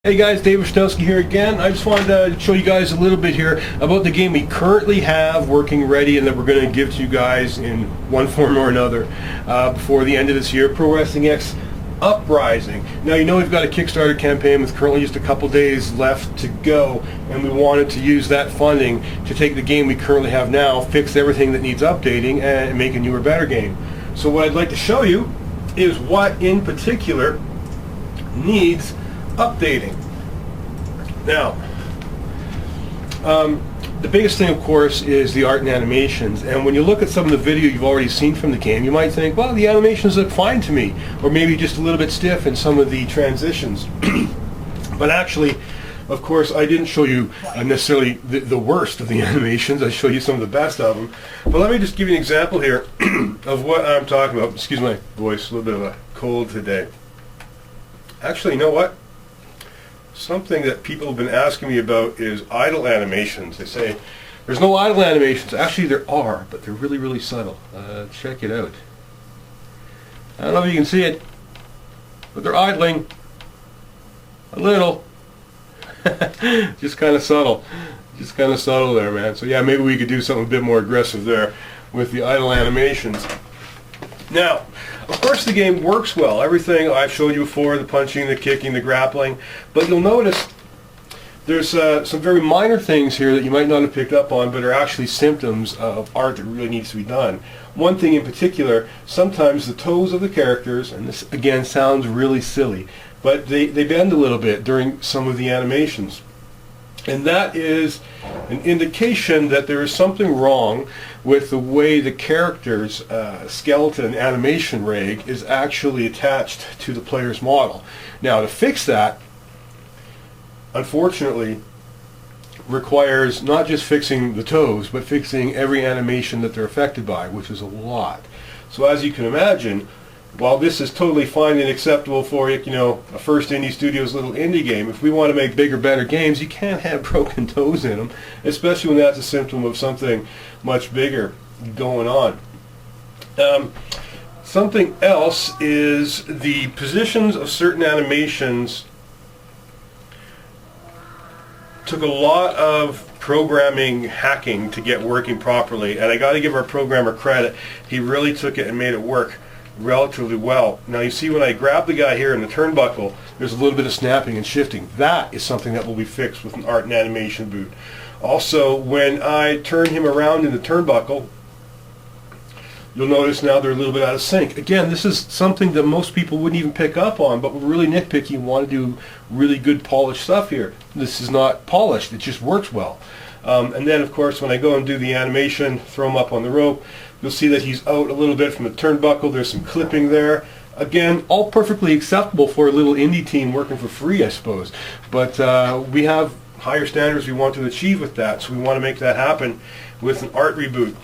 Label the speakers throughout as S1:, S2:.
S1: Hey guys, Dave Wisnowski here again. I just wanted to show you guys a little bit here about the game we currently have working ready and that we're going to give to you guys in one form or another before the end of this year, Pro Wrestling X Uprising. Now you know we've got a Kickstarter campaign with currently just a couple days left to go, and we wanted to use that funding to take the game we currently have now, fix everything that needs updating, and make a newer, better game. So what I'd like to show you is what in particular needs updating. Now, the biggest thing, of course, is the art and animations. And when you look at some of the video you've already seen from the game, you might think, well, the animations look fine to me, or maybe just a little bit stiff in some of the transitions. But actually, of course, I didn't show you necessarily the worst of the animations. I showed you some of the best of them. But let me just give you an example here of what I'm talking about. Excuse my voice, a little bit of a cold today. Actually, you know what? Something that people have been asking me about is idle animations. They say, there's no idle animations. Actually, there are, but they're really, really subtle. Check it out. I don't know if you can see it, but they're idling a little. Just kind of subtle. Just kind of subtle there, man. So yeah, maybe we could do something a bit more aggressive there with the idle animations. Now, of course the game works well. Everything I've showed you before, the punching, the kicking, the grappling. But you'll notice there's some very minor things here that you might not have picked up on, but are actually symptoms of art that really needs to be done. One thing in particular, sometimes the toes of the characters, and this again sounds really silly, but they bend a little bit during some of the animations. And that is an indication that there is something wrong with the way the character's skeleton animation rig is actually attached to the player's model. Now, to fix that, unfortunately, requires not just fixing the toes, but fixing every animation that they're affected by, which is a lot. So as you can imagine, while this is totally fine and acceptable for, you know, a First Indie Studios little indie game, if we want to make bigger, better games, you can't have broken toes in them, especially when that's a symptom of something much bigger going on. Something else is the positions of certain animations took a lot of programming hacking to get working properly, and I got to give our programmer credit. He really took it and made it work relatively well. Now you see when I grab the guy here in the turnbuckle, there's a little bit of snapping and shifting. That is something that will be fixed with an art and animation boot. Also, when I turn him around in the turnbuckle, you'll notice now they're a little bit out of sync. Again, this is something that most people wouldn't even pick up on, but we're really nitpicky and want to do really good polished stuff here. This is not polished, it just works well. And then of course when I go and do the animation, throw him up on the rope, you'll see that he's out a little bit from the turnbuckle. There's some clipping there. Again, all perfectly acceptable for a little indie team working for free, I suppose. But we have higher standards we want to achieve with that, so we want to make that happen with an art reboot.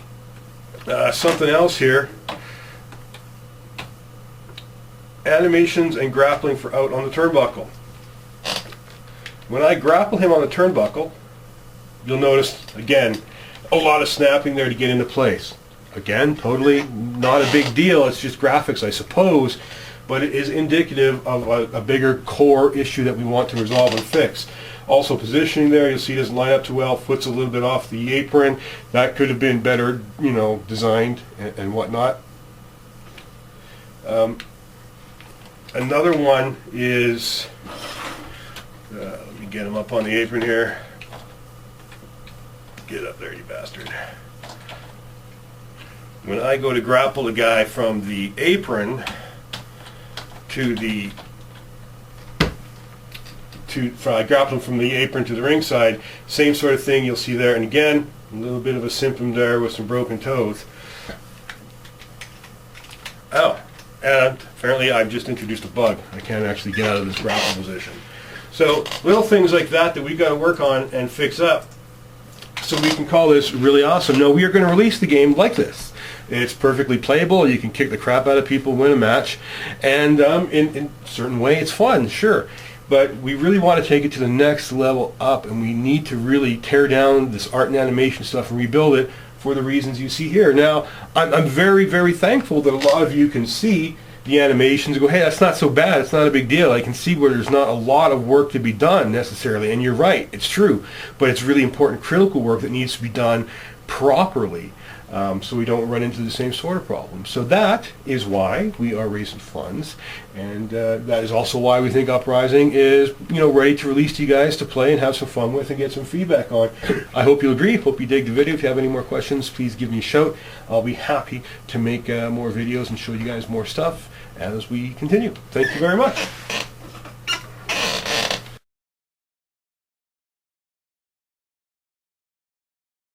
S1: Something else here. Animations and grappling for out on the turnbuckle. When I grapple him on the turnbuckle, you'll notice, again, a lot of snapping there to get into place. Again, totally not a big deal. It's just graphics, I suppose, but it is indicative of a bigger core issue that we want to resolve and fix. Also, positioning there, you'll see it doesn't line up too well. Foot's a little bit off the apron. That could have been better, you know, designed and whatnot. Another one is, let me get him up on the apron here. Get up there, you bastard. When I go to grapple a guy from the apron to the I grapple him from the apron to the ringside, same sort of thing you'll see there. And again, a little bit of a symptom there with some broken toes. Oh, and apparently I've just introduced a bug. I can't actually get out of this grapple position. So little things like that we've got to work on and fix up so we can call this really awesome. No, we are going to release the game like this. It's perfectly playable. You can kick the crap out of people, win a match, and in a certain way it's fun, sure. But we really want to take it to the next level up, and we need to really tear down this art and animation stuff and rebuild it for the reasons you see here. Now, I'm very, very thankful that a lot of you can see the animations and go, hey, that's not so bad, it's not a big deal. I can see where there's not a lot of work to be done necessarily, and you're right, it's true, but it's really important critical work that needs to be done properly, so we don't run into the same sort of problem. So that is why we are raising funds, and that is also why we think Uprising is, ready to release to you guys to play and have some fun with and get some feedback on. I hope you'll agree. Hope you dig the video. If you have any more questions, please give me a shout. I'll be happy to make more videos and show you guys more stuff as we continue. Thank you very much.